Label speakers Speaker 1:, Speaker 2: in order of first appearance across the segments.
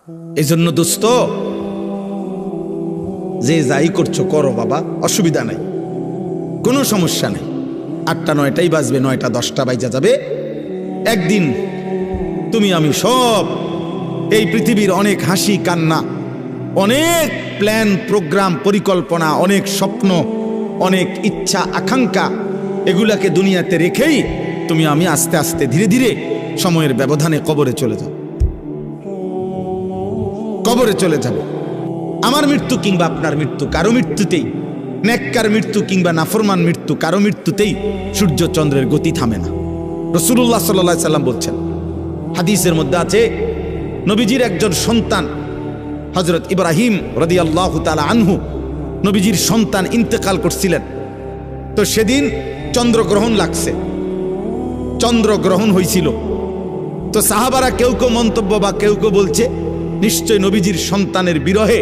Speaker 1: এই জন্য দোস্ত, যে যাই করছো করো বাবা, অসুবিধা নাই, কোনো সমস্যা নেই। 8টা 9টাই বাজবে, 9টা 10টা বাইজা যাবে। একদিন তুমি আমি সব এই পৃথিবীর অনেক হাসি কান্না, অনেক প্ল্যান প্রোগ্রাম পরিকল্পনা, অনেক স্বপ্ন, অনেক ইচ্ছা আকাঙ্ক্ষা, এগুলাকে দুনিয়াতে রেখেই তুমি আমি আস্তে আস্তে ধীরে ধীরে সময়ের ব্যবধানে কবরে চলে যাব। কবরে চলে যাব। আমার মৃত্যু কিংবা আপনার মৃত্যু, কারো মৃত্যুতেই, নেককার মৃত্যু কিংবা নাফরমান মৃত্যু, কারো মৃত্যুতেই সূর্য চন্দ্রের গতি থামে না। রাসূলুল্লাহ সাল্লাল্লাহু আলাইহি সাল্লাম বলছেন, হাদিসের মধ্যে আছে, নবীজির একজন সন্তান হযরত ইব্রাহিম রাদিয়াল্লাহু তাআলা আনহু, নবীজির সন্তান ইন্তেকাল করছিলেন। তো সেদিন চন্দ্রগ্রহণ লাগছে, চন্দ্রগ্রহণ হয়েছিল। তো সাহাবারা কেউ কেউ মন্তব্য বা কেউ কেউ বলছে নিশ্চয় নবীজির সন্তানের বিরহে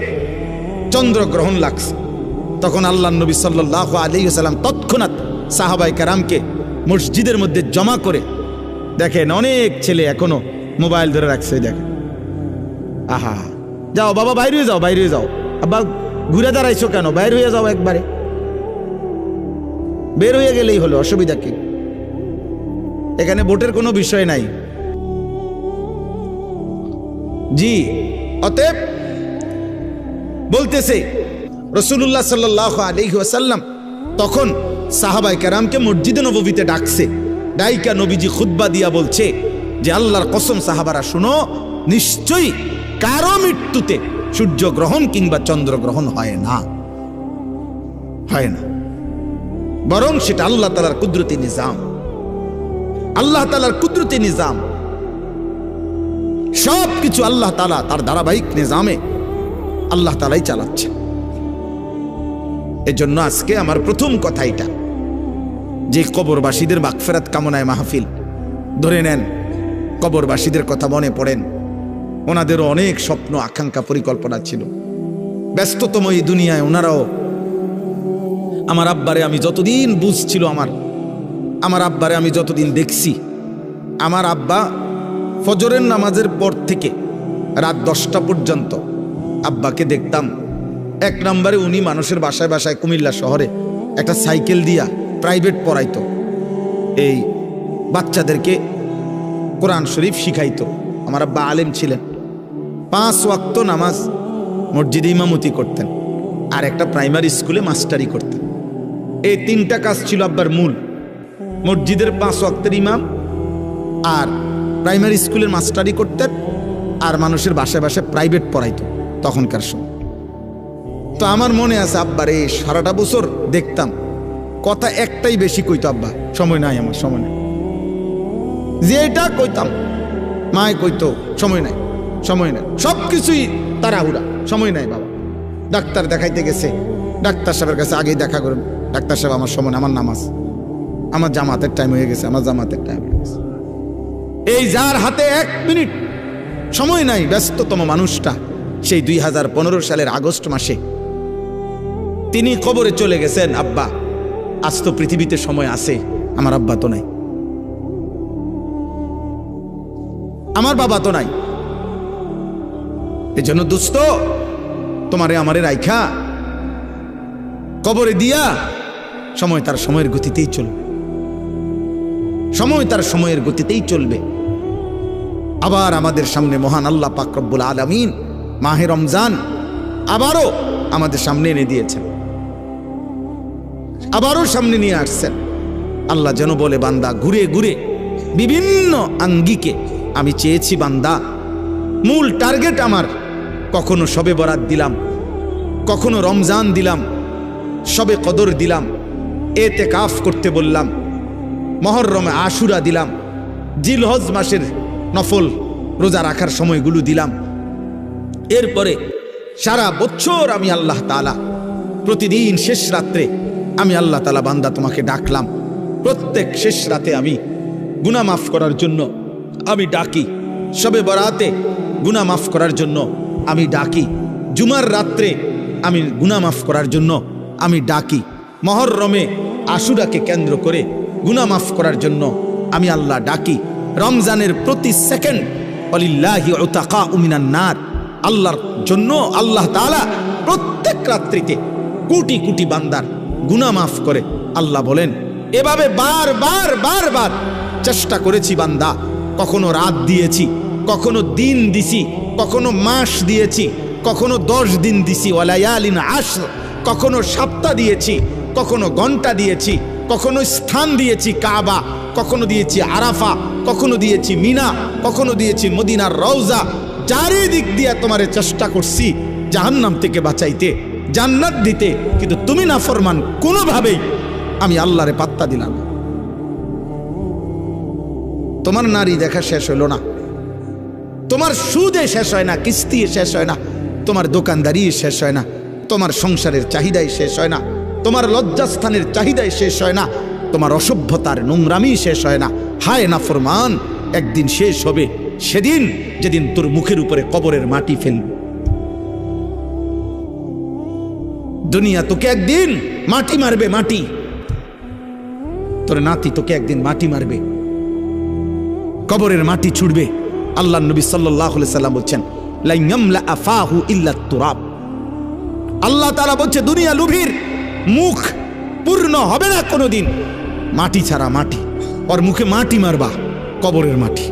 Speaker 1: চন্দ্রগ্রহণ লাগছে। তখন আল্লাহর নবী সাল্লাল্লাহু আলাইহি ওয়াসাল্লাম তৎক্ষণাৎ সাহাবায়ে কেরামকে মসজিদের মধ্যে জমা করে, দেখেন অনেক ছেলে এখনো মোবাইল ধরে রাখছে, দেখেন, আহা, যাও বাবা বাইরে যাও, বাইরে যাও, আব্বা ঘুরে দাঁড়াইছো কেন, বাইর হয়ে যাও, একবারে বের হয়ে গেলেই হলো, অসুবিধা কি? এখানে ভোটের কোনো বিষয় নাই। জি, অতএব বলতেছে রাসূলুল্লাহ সাল্লাল্লাহু আলাইহি ওয়াসাল্লাম তখন সাহাবায়ে কেরামকে মসজিদে নববীতে ডাকছে। ডাইকা নবীজি খুতবা দিয়া বলছে যে আল্লাহর কসম সাহাবারা শুনো, নিশ্চয়ই কারো মৃত্যুতে সূর্যগ্রহণ কিংবা চন্দ্রগ্রহণ হয় না, হয় না, বরং সেটা আল্লাহ তাআলার কুদরতি নিজাম। আল্লাহ তাআলার কুদরতি নিজাম, সব কিছু আল্লাহ তাআলা তার ধারাবাহিক নিজামে আল্লাহ তাআলাই চালাচ্ছে। এজন্য আজকে আমার প্রথম কথা এটা যে কবরবাসীদের মাগফিরাত কামনায় মাহফিল। ধরে নেন, কবরবাসীদের কথা মনে পড়েন, ওনাদেরও অনেক স্বপ্ন আকাঙ্ক্ষা পরিকল্পনা ছিল। ব্যস্ততম এই দুনিয়ায় ওনারাও, আমার আব্বারে আমি যতদিন বুঝছিল, আমার আব্বারে আমি যতদিন দেখছি, আমার আব্বা ফজরের নামাজের পর থেকে রাত 10টা পর্যন্ত আব্বাকে দেখতাম। এক নম্বরে উনি মানুষের বাসায় বাসায় কুমিল্লা শহরে একটা সাইকেল দিয়া প্রাইভেট পড়াইতো, এই বাচ্চাদেরকে কোরআন শরীফ শিখাইতো। আমার আব্বা আলেম ছিলেন, 5 ওয়াক্ত নামাজ মসজিদে ইমামতি করতেন, আর একটা প্রাইমারি স্কুলে মাস্টারি করতেন। এই 3টা কাজ ছিল আব্বার মূল, মসজিদের 5 ওয়াক্তের ইমাম, আর প্রাইমারি স্কুলের মাস্টারি করতেন, আর মানুষের বাসায় বাসায় প্রাইভেট পড়াইতো তখনকার সময়। তো আমার মনে আছে আব্বার এই সারাটা বছর দেখতাম কথা একটাই বেশি কইতো, আব্বা সময় নাই, আমার সময় নাই। যে এটা কইতাম মায় কইতো সময় নাই, সময় নাই, সব কিছুই তাড়াহুড়া, সময় নাই বাবা। ডাক্তার দেখাইতে গেছে, ডাক্তার সাহেবের কাছে আগেই দেখা করেন, ডাক্তার সাহেব আমার সময়, আমার নামাজ, আমার জামাতের টাইম হয়ে গেছে, আমার জামাতের টাইম হয়ে গেছে। এই যার হাতে 1 মিনিট সময় নাই, ব্যস্ততম মানুষটা, সেই 2015 সালের আগস্ট মাসে তিনি কবরে চলে গেছেন। আব্বা আজ তো পৃথিবীতে সময় আছে, আমার আব্বা তো নাই, আমার বাবা তো নাই। এজন্য দোস্ত, তোমারে আমারে রাইখা কবরে দিয়া সময় তার সময়ের গতিতেই চলবে, সময় তার সময়ের গতিতেই চলবে। আবার আমাদের সামনে মহান আল্লাহ পাক রব্বুল আলামিন মাহে রমজান আবারও আমাদের সামনে এনে দিয়েছেন, আবারও সামনে নিয়ে আসছেন। আল্লাহ যেন বলে, বান্দা ঘুরে ঘুরে বিভিন্ন আঙ্গিকে আমি চেয়েছি, বান্দা মূল টার্গেট আমার, কখনো শবে বরাত দিলাম, কখনো রমজান দিলাম, শবে কদর দিলাম, এতেকাফ করতে বললাম, মুহররমে আশুরা দিলাম, জিলহজ মাসের নফল রোজা রাখার সময়গুলো দিলাম। এরপরে সারা বছর আমি আল্লাহ তাআলা প্রতিদিন শেষ রাত্রে আমি আল্লাহ তাআলা বান্দা তোমাকে ডাকলাম। প্রত্যেক শেষ রাতে আমি গুনাহ মাফ করার জন্য আমি ডাকি, শবে বরাতে গুনাহ মাফ করার জন্য আমি ডাকি, জুমার রাত্রে আমি গুনাহ মাফ করার জন্য আমি ডাকি, মুহররমে আশুরাকে কেন্দ্র করে গুনাহ মাফ করার জন্য আমি আল্লাহ ডাকি। রমজানের প্রতি সেকেন্ড ওয়ালিল্লাহি উতাকাউ মিনান নার, আল্লাহর জন্য আল্লাহ তাআলা প্রত্যেক রাত্রিতে কোটি কোটি বান্দার গুনাহ মাফ করে। আল্লাহ বলেন, এভাবে বারবার চেষ্টা করেছি বান্দা, কখনো রাত দিয়েছি, কখনো দিন দিছি, কখনো মাস দিয়েছি, কখনো 10 দিন দিছি, ওয়ালায়ালিন আশর, কখনো সপ্তাহ দিয়েছি, কখনো ঘন্টা দিয়েছি, কখনো স্থান দিয়েছি কাবা, কখনো দিয়েছি আরাফা, কখনো দিয়েছি মিনা, কখনো দিয়েছি মদিনার রওজা। চারিদিক দিয়ে তোমারে চেষ্টা করছি জাহান্নাম থেকে বাঁচাইতে, জান্নাত দিতে, কিন্তু তুমি নাফরমান, কোনোভাবেই আমি আল্লাহরে পাত্তা দিলাম না। তোমার নারী দেখা শেষ হলো না, তোমার সুদে শেষ হয় না, কিস্তি শেষ হয় না, তোমার দোকানদারি শেষ হয় না, তোমার সংসারের চাহিদাই শেষ হয় না, তোমার লজ্জাস্থানের চাহিদাই শেষ হয় না, তোমার অসভ্যতার নোংরামি শেষ হয় না। হায় নাফরমান, একদিন শেষ হবে, সেদিন যেদিন তোর মুখের উপরে কবরের মাটি ফেলবে। দুনিয়া তোকে একদিন মাটি মারবে, মাটি। তোর নাতি তোকে একদিন মাটি মারবে, কবরের মাটি ছুড়বে। আল্লাহ নবী সাল্লাল্লাহু আলাইহি সাল্লাম বলছেন, লা ইয়ামলা আফাহু ইল্লা তুরাব। আল্লাহ তাআলা বলছে, দুনিয়া লুভির মুখ পূর্ণ হবে না কোনোদিন মাটি ছাড়া, মাটি। ওর মুখে মাটি মারবা, কবরের মাটি,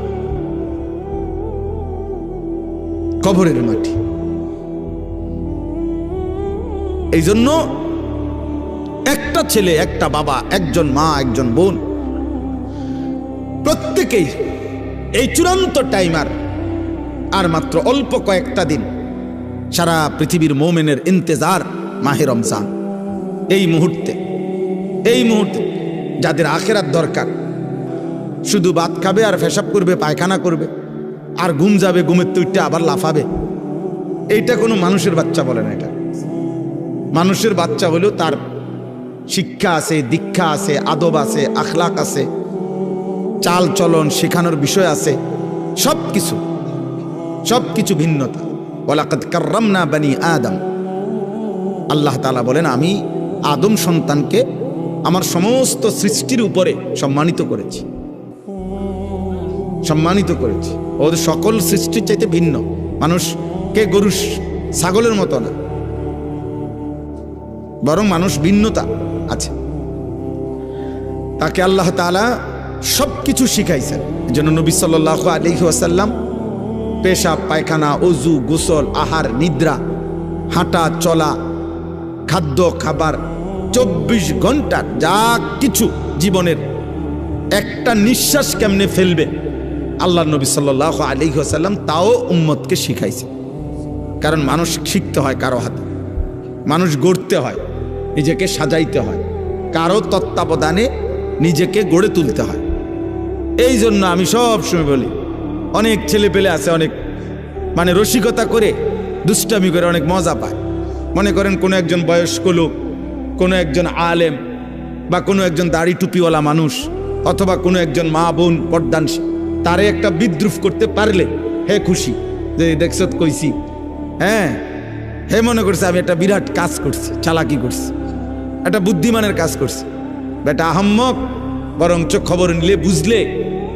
Speaker 1: কবরের মাটি। এই জন্য একটা ছেলে, একটা বাবা, একজন মা, একজন বোন, প্রত্যেকেই এই চূড়ান্ত টাইমার আর মাত্র অল্প কয়েকটা দিন। সারা পৃথিবীর মোমেনের ইন্তেজার মাহে রমজান। এই মুহূর্তে যাদের আখিরাত দরকার, শুধু ভাত খাবে আর পেশাব করবে, পায়খানা করবে, আর ঘুম যাবে, ঘুমের তুইটা আবার লাফাবে। এইটা কোনো মানুষের বাচ্চা বলে না। এটা মানুষের বাচ্চা হলেও তার শিক্ষা আছে, দীক্ষা আছে, আদব আছে, আখলাক আছে, চাল চলন শেখানোর বিষয় আছে, সবকিছু ভিন্নতা। ওয়ালাকাদ কাররামনা বানি আদম। আল্লাহ তাআলা বলেন, আমি আদম সন্তানকে আমার সমস্ত সৃষ্টির উপরে সম্মানিত করেছি। ওদের সকল সৃষ্টির চাইতে ভিন্ন। মানুষকে গরু ছাগলের মতো না, বরং মানুষ ভিন্নতা আছে। তাকে আল্লাহ তাআলা সবকিছু শিখাইছেন। এজন্য নবী সাল্লাল্লাহু আলাইহি ওয়াসাল্লাম পেশাব, পায়খানা, ওযু, গোসল, আহার, নিদ্রা, হাঁটা চলা, খাদ্য খাবার, 24 ঘন্টা যা কিছু জীবনের একটা নিঃশ্বাস কেমনে ফেলবে, আল্লাহ নবী সাল্লাল্লাহু আলাইহি ওয়াসাল্লাম তাও উম্মতকে শিখাইছে। কারণ মানুষ শিখতে হয় কারো হাতে, মানুষ গড়তে হয়, নিজেকে সাজাইতে হয়, কারো তত্ত্বাবধানে নিজেকে গড়ে তুলতে হয়। এই জন্য আমি সব সময় বলি, অনেক ছেলে পেলে আছে, অনেক রসিকতা করে, দুষ্টামি করে অনেক মজা পায়। মনে করেন কোনো একজন বয়স্ক লোক, কোনো একজন আলেম, বা কোনো একজন দাড়ি টুপিওয়ালা মানুষ, অথবা কোনো একজন মা বোন পর্দানশীল, তারে একটা বিদ্রুপ করতে পারলে হে খুশি, যে দেখছত কইছি। হ্যাঁ, হে মনে করছে আমি একটা বিরাট কাজ করছি, চালাকি করছি, একটা বুদ্ধিমানের কাজ করছি। বেটা আহাম্মক, বরঞ্চ খবর নিলে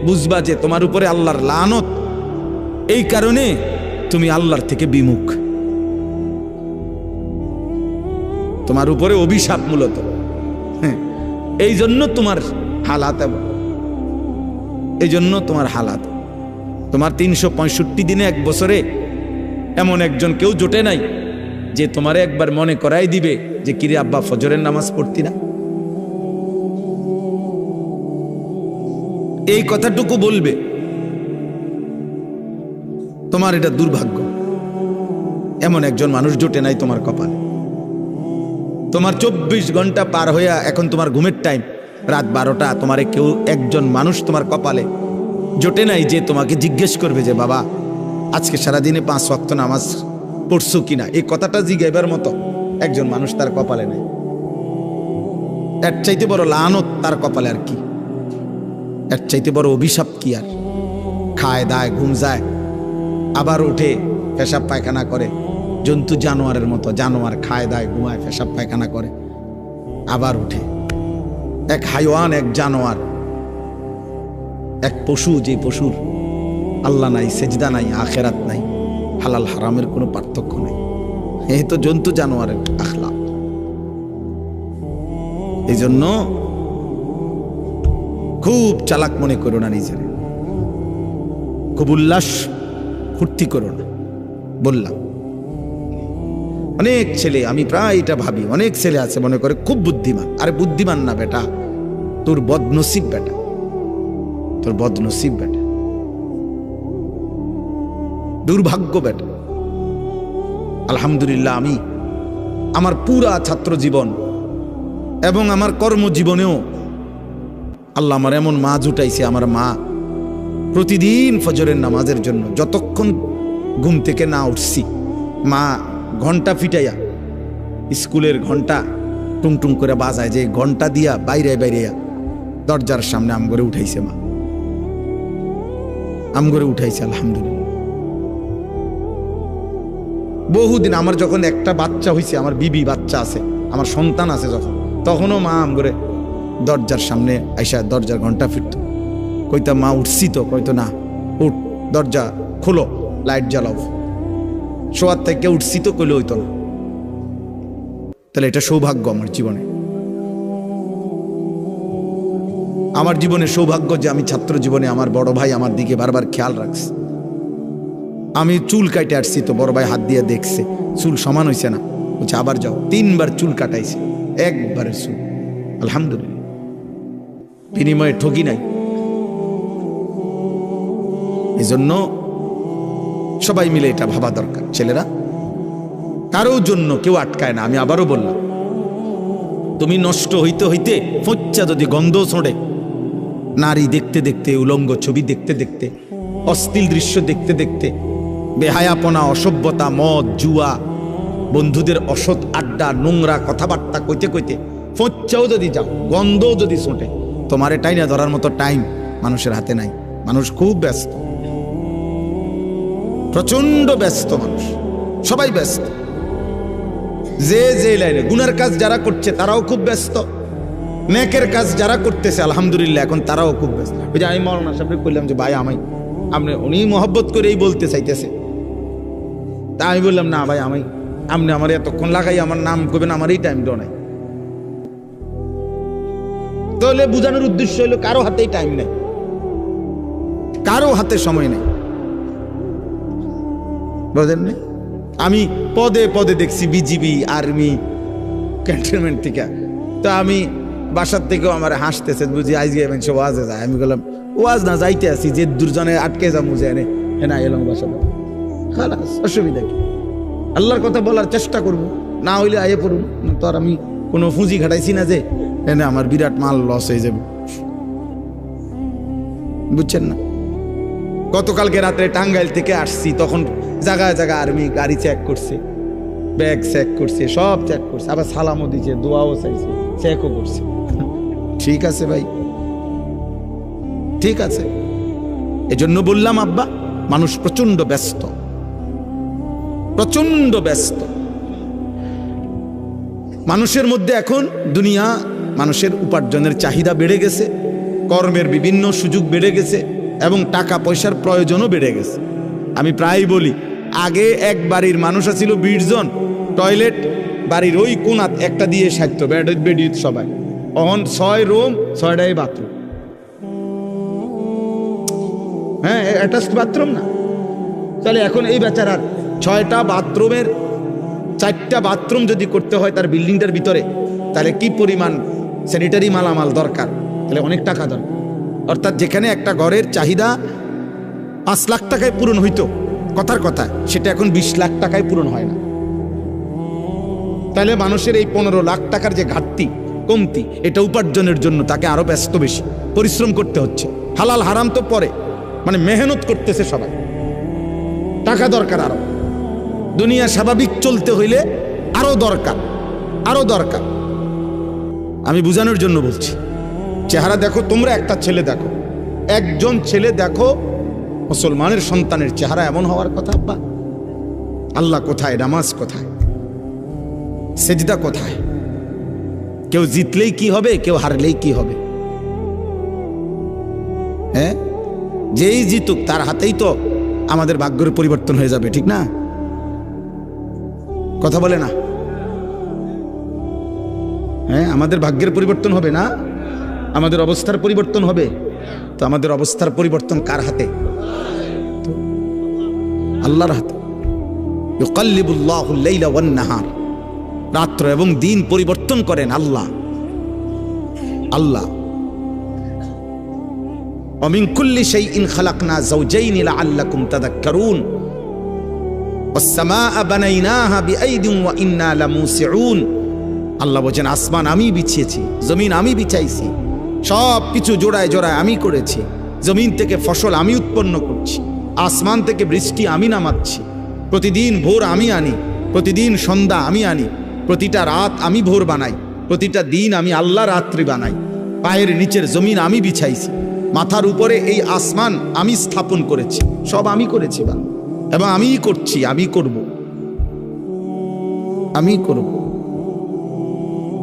Speaker 1: বুঝবা যে তোমার উপরে আল্লাহর লানত। এই কারণে তুমি আল্লাহর থেকে বিমুখ, তোমার উপরে অভিশাপ মূলত। হ্যাঁ, এই জন্য তোমার হালাত, এই জন্য তোমার হালাত। তোমার 365 দিনে, এক বছরে এমন একজন কেউ জোটে নাই যে তোমারে একবার মনে করাই দিবে যে কিরে আব্বা ফজরের নামাজ পড়তি না। এই কথাটুকু বলবে, তোমার এটা দুর্ভাগ্য। এমন একজন মানুষ জোটে নাই তোমার কপালে। তোমার 24 ঘন্টা পার হইয়া এখন তোমার ঘুমের টাইম, রাত 12টা, তোমারে কেউ একজন মানুষ তোমার কপালে জোটে নাই যে তোমাকে জিজ্ঞেস করবে যে বাবা আজকে সারাদিনে 5 ওয়াক্ত নামাজ পড়ছো কিনা। এই কথাটা জিজ্ঞাইবার মতো একজন মানুষ তার কপালে নাই। এর চাইতে বড় লানত তার কপালে আর কি, এর চাইতে বড় অভিশাপ কি আর। খায় দায়, ঘুম যায়, আবার উঠে পেশাব পায়খানা করে, জন্তু জানোয়ারের মতো। জানোয়ার খায় দায়, ঘুমায়, পেশাব পায়খানা করে, আবার উঠে। এক হাইওয়ান, এক জানোয়ার, এক পশু, যে পশুর আল্লাহ নাই, সেজদা নাই, আখেরাত নাই, হালাল হারামের কোনো পার্থক্য নেই। এই তো জন্তু জানোয়ারের আখলাক। এই জন্য খুব চালাক মনে করো না নিজের, খুব উল্লাস ফুর্তি করো না। বললাম অনেক ছেলে, আমি প্রায় এটা ভাবি, অনেক ছেলে আছে মনে করে খুব বুদ্ধিমান। আরে বুদ্ধিমান না বেটা, তোর বদনসিব বেটা, তোর বদনসিব বেটা, দুর্ভাগ্য বেটা। আলহামদুলিল্লাহ আমি আমার পুরা ছাত্র জীবন এবং আমার কর্মজীবনেও আল্লাহ আমার এমন মা জুটাইছে। আমার মা প্রতিদিন ফজরের নামাজের জন্য যতক্ষণ ঘুম থেকে না উঠছি, মা ঘন্টা ফিটাইয়া, স্কুলের ঘন্টা টুং টুং করে বাজায়, যে ঘন্টা দিয়া বাইরে বাইরে দরজার সামনে আম করে উঠাইছে। মা আম করে উঠাইছে। আলহামদুলিল্লাহ বহুদিন আমার যখন একটা বাচ্চা হয়েছে, আমার বিবি বাচ্চা আছে, আমার সন্তান আছে যখন, তখনও মা আম করে দরজার সামনে আইসা দরজার ঘন্টা ফিরত। কইতাম মা উঠছি তো, কইতো না উঠ, দরজা খোলো, লাইট জ্বালাও। শোয়ার থেকে উঠছি তো কইলে হইতো না। তাহলে এটা সৌভাগ্য আমার জীবনে, আমার জীবনে সৌভাগ্য যে আমি ছাত্র জীবনে আমার বড় ভাই আমার দিকে বারবার খেয়াল রাখছে। আমি চুল কাটে আসছি তো বড় ভাই হাত দিয়ে দেখছে, চুল সমান হয়েছে না, বলছে আবার যাও। 3 বার চুল কাটাইছে, একবারের চুল। আলহামদুলিল্লাহ, বিনিময়ে ঠকি নাই। এজন্য সবাই মিলে এটা ভাবা দরকার। ছেলেরা কারো জন্য কেউ আটকায় না। আমি আবারও বললাম, তুমি নষ্ট হইতে হইতে ফচ্চা যদি গন্ধ ছোঁড়ে, নারী দেখতে দেখতে, উলঙ্গ ছবি দেখতে দেখতে, অশ্লীল দৃশ্য দেখতে দেখতে, বেহায়াপনা, অসভ্যতা, মদ, জুয়া, বন্ধুদের অসৎ আড্ডা, নোংরা কথাবার্তা কইতে কইতে ফচ্চাও যদি যাও, গন্ধও যদি ছোটে, তোমার এটাই না ধরার মতো টাইম মানুষের হাতে নাই। মানুষ খুব ব্যস্ত, প্রচন্ড ব্যস্ত মানুষ, সবাই ব্যস্ত। যে যে লাইনে গুনার কাজ যারা করছে তারাও খুব ব্যস্ত, নেকের কাজ যারা করতেছে আলহামদুলিল্লাহ এখন তারাও খুব ব্যস্ত। ওই যে আমি মৌলানা সাহেবকে কইলাম যে ভাই আমি, আপনি, উনি মহব্বত করেই বলতে চাইতেছে, তা আমি বললাম না ভাই আমি, আপনি আমার এতক্ষণ লাগাই আমার নাম করবেন, আমার এই টাইম নাই। তাহলে বুঝানোর উদ্দেশ্য হলো কারো হাতেই টাইম নেই, কারো হাতে সময় নেই, বুঝলেন না? আমি পদে পদে দেখছি বিজিবি, আর্মি, ক্যান্টনমেন্ট থেকে। তো আমি বাসার থেকেও আমার হাসতেছে, বুঝি আজকে সে ওয়াজে যায়। আমি বললাম ওয়াজ না যাইতে আসি, যে দুজনে আটকে যা মুজে এনে না এলাম বাসা, খালাস, অসুবিধা কি? আল্লাহর কথা বলার চেষ্টা করব, না হইলে আয়ে পড়ুন। তো আর আমি কোনো পুঁজি ঘাটাইছি না যে এনে আমার বিরাট মাল লস হয়ে যাবে, বুঝছেন না? গতকালকে রাত্রে টাঙ্গাইল থেকে আসছি, তখন জায়গায় জায়গায় আর্মি গাড়ি চেক করছে, ব্যাগ চেক করছে, সব চেক করছে, আবার সালামও দিচ্ছে, দোয়াও চাইছে, চেকও করছে। ঠিক আছে ভাই, ঠিক আছে। এজন্য বললাম আব্বা, মানুষ প্রচন্ড ব্যস্ত, প্রচন্ড ব্যস্ত। মানুষের মধ্যে এখন দুনিয়া, মানুষের উপার্জনের চাহিদা বেড়ে গেছে, কর্মের বিভিন্ন সুযোগ বেড়ে গেছে এবং টাকা পয়সার প্রয়োজনও বেড়ে গেছে। আমি প্রায় বলি, আগে এক বাড়ির মানুষ ছিল 20 জন, টয়লেট বাড়ির ওই কোনাত একটা দিয়ে সাজতো, বেড সবাই। অহন 6 রুম, 6টাই বাথরুম। হ্যাঁ, অ্যাটাচড বাথরুম না। তাহলে এখন এই বেচারার 6টা বাথরুমের 4টা বাথরুম যদি করতে হয় তার বিল্ডিংটার ভিতরে, তাহলে কি পরিমাণ স্যানিটারি মালামাল দরকার, তাহলে অনেক টাকা দরকার। অর্থাৎ যেখানে একটা ঘরের চাহিদা 5 লাখ টাকায় পূরণ হইতো কথার কথা, সেটা এখন 20 লাখ টাকায় পূরণ হয় না। তাহলে মানুষের এই 15 লাখ টাকার যে ঘাটতি, কমতি, এটা উপার্জনের জন্য তাকে আরো ব্যস্ত, বেশি পরিশ্রম করতে হচ্ছে। হালাল হারাম তো পরে, মানে মেহনত করতেছে সবাই, টাকা দরকার আরো। দুনিয়া স্বাভাবিক চলতে হইলে আরো দরকার, আরো দরকার। আমি বুঝানোর জন্য বলছি। চেহারা দেখো, তোমরা একটা ছেলে দেখো, একজন ছেলে দেখো, মুসলমানের সন্তানের চেহারা এমন হওয়ার কথা। আব্বা, আল্লাহ কোথায়? নামাজ কোথায়? সেজদা কোথায়? কেউ জিতলেই কি হবে, কেউ হারলেই কি হবে? হ্যাঁ, যেই জিতুক তার হাতেই তো আমাদের ভাগ্যের পরিবর্তন হয়ে যাবে, ঠিক না? কথা বলে না? হ্যাঁ, আমাদের ভাগ্যের পরিবর্তন হবে না, আমাদের অবস্থার পরিবর্তন হবে। তো আমাদের অবস্থার পরিবর্তন কার হাতে? আল্লাহর হাতে। ইউকাল্লিবুল্লাহুল লাইলা ওয়ান নাহার, রাত্র এবং দিন পরিবর্তন করেন আল্লাহ। আল্লাহ ওয়া মিন কুল্লি শাইইন খালাকনা যাওজাইনি লাআল্লাকুম তাযাক্কারুন ওয়াস সামাআ বানাইনাহা বিআইদিন ওয়া ইন্না লামুসিউন। আল্লাহ বলেন আসমান আমি বিছিয়েছি, জমিন আমি বিছাইছি, সব কিছু জোড়ায় জোড়ায় আমি করেছি। জমিন থেকে ফসল আমি উৎপন্ন করছি, আসমান থেকে বৃষ্টি আমি নামাচ্ছি, প্রতিদিন ভোর আমি আনি, প্রতিদিন সন্ধ্যা আমি আনি, প্রতিটা রাত আমি ভোর বানাই, প্রতিটা দিন আমি আল্লাহ রাত্রি বানাই। পায়ের নিচের জমিন আমি বিছাইছি, মাথার উপরে এই আসমান আমি স্থাপন করেছি, সব আমি করেছি এবং আমিই করছি, আমি করব, আমি করব।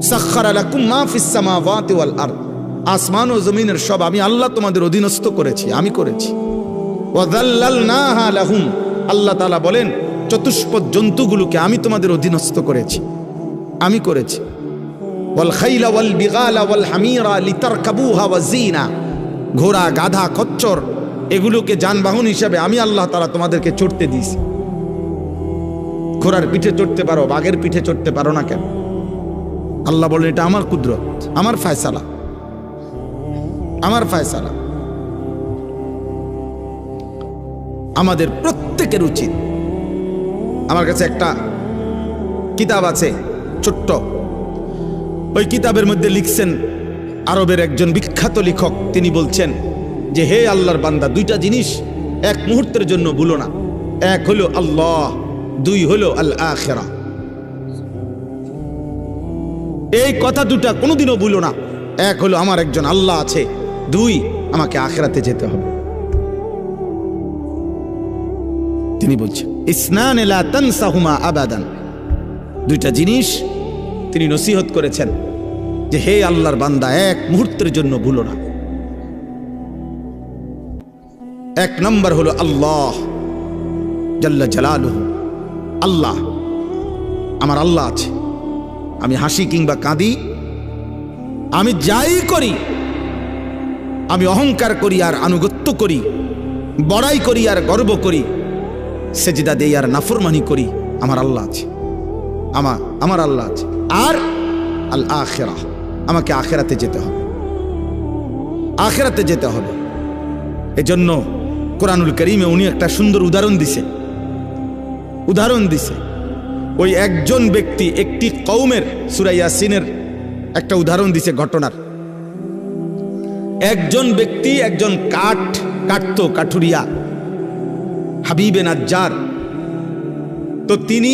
Speaker 1: সাখখারা লাকুম মা ফিস সামাওয়াতি ওয়াল আরদ, আসমান ও জমিনের সব আমি আল্লাহ তোমাদের অধীনস্থ করেছি, আমি করেছি। ওয়া যাল্লালনাহা লাহুম, আল্লাহ তাআলা বলেন চতুষ্পদ জন্তুগুলোকে আমি তোমাদের অধীনস্থ করেছি, আমি করেছি। ওয়াল খাইলা ওয়াল বিগালা ওয়াল হামিরা লিতারকাবুহা ওয়া জিনা, ঘোড়া গাধা খচ্চর এগুলোকে যানবাহন হিসাবে আমি আল্লাহ তাআলা তোমাদেরকে চড়তে দিয়েছি। ঘোড়ার পিঠে চড়তে পারো, বাঘের পিঠে চড়তে পারো না কেন? আল্লাহ বলেন এটা আমার কুদরত, আমার ফয়সালা, আমার ফয়সালা। আমাদের প্রত্যেকের উচিত, আমার কাছে একটা কিতাব আছে ছোট্ট, ওই কিতাবের মধ্যে লিখছেন আরবের একজন বিখ্যাত লেখক, তিনি বলছেন যে হে আল্লাহর বান্দা, দুইটা জিনিস এক মুহূর্তের জন্য ভুলো না। এক হলো আল্লাহ, দুই হলো আল আখিরা। এই কথা দুটা কোনোদিনও ভুলো না। এক হলো আমার একজন আল্লাহ আছে, দুই আমাকে আখিরাতে যেতে হবে। তিনি বলছেন ইসনান লা তানসাহুমা আবাদান, দুইটা জিনিস তিনি নসিহত করেছেন যে হে আল্লাহর বান্দা, এক মুহূর্তের জন্য ভুলো না। এক নম্বর হলো আল্লাহ জাল্লা জালালুহু, আল্লাহ, আমার আল্লাহ আছে। আমি হাসি কিংবা কাঁদি, আমি যাই করি, আমি অহংকার করি আর আনুগত্য করি, বড়াই করি আর গর্ব করি, সেজদা দেই আর নাফরমানি করি, আমার আল্লাহ আছে, আমার আল্লাহ আছে। আর আল আখিরা, আমাকে আখিরাতে যেতে হবে, আখিরাতে যেতে হবে। এজন্য কোরআনুল কারীমে উনি একটা সুন্দর উদাহরণ দিছে। ওই একজন ব্যক্তি একটি কওমের, সূরা ইয়াসিনের একটা উদাহরণ দিছে ঘটনার। একজন ব্যক্তি একজন কাটতো, কাঠুরিয়া, হাবিবে নাজ্জার। তো তিনি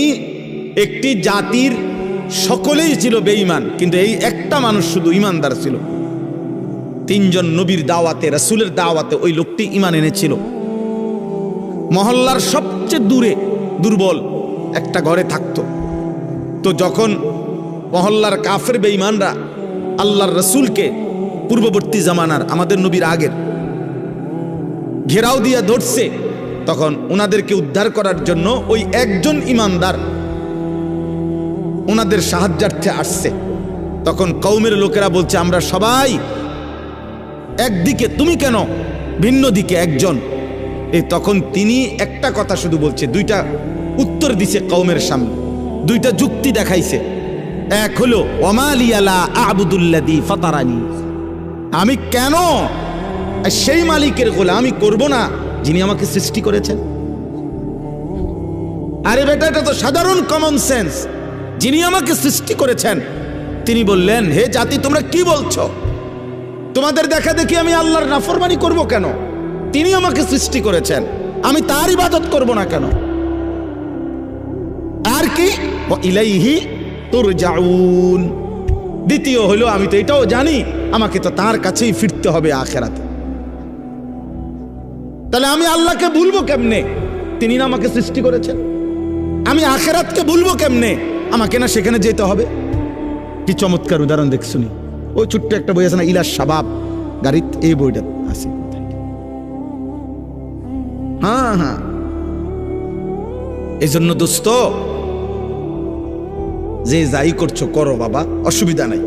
Speaker 1: একটি জাতির সকলেই ছিল বেঈমান, কিন্তু এই একটা মানুষ শুধু ইমানদার ছিল। তিনজন নবীর দাওয়াতে, রাসূলের দাওয়াতে ওই লোকটি ঈমান এনেছিল। মহল্লার সবচেয়ে দূরে দুর্বল একটা ঘরে থাকতো। তো যখন মহল্লার কাফের বেঈমানরা আল্লাহর রাসূলকে, পূর্ববর্তী জামানার আমাদের নবীর আগের, ঘেরাও দিয়ে ধরছে, তখন ওনাদেরকে উদ্ধার করার জন্য ওই একজন ইমানদার ওনাদের সাহায্যার্থে আসছে। তখন কওমের লোকেরা বলছে আমরা সবাই একদিকে, তুমি কেন ভিন্ন দিকে একজন? তখন তিনি একটা কথা শুধু বলছে, দুইটা উত্তর দিছে কওমের সামনে, দুইটা যুক্তি দেখাইছে। এক হলো ওমা লিয়া লা আ'বুদুল্লাযী ফাতারানি, আমি কেন সেই মালিকের গোলামি করব না যিনি আমাকে সৃষ্টি করেছেন। আরে বেটা, এটা তো সাধারণ কমন সেন্স। যিনি আমাকে সৃষ্টি করেছেন তিনি বললেন, হে জাতি তোমরা কি বলছো? তোমাদের দেখা দেখি আমি আল্লাহর নাফরমানি করব কেন? তিনি আমাকে সৃষ্টি করেছেন, আমি তার ইবাদত করব না কেন? আর কি ওয়া ইলাইহি তুরজাউন, দ্বিতীয় হলো আমি তো এটাও জানি আমাকে তো তার কাছেই ফিরতে হবে আখিরাতে। তাহলে আমি আল্লাহকে ভুলবো কেমনে? তিনি না আমাকে সৃষ্টি করেছেন। আমি আখিরাতকে ভুলবো কেমনে? আমাকে না সেখানে যেতে হবে। কি চমৎকার উদাহরণ দেখছুনি। ওই ছোট্ট একটা বই আছে না, ইলা শাবাব গাড়িত, এই বইটা আছে। হ্যাঁ, এই জন্য দোস্ত, যে যাই করছো করো বাবা, অসুবিধা নাই।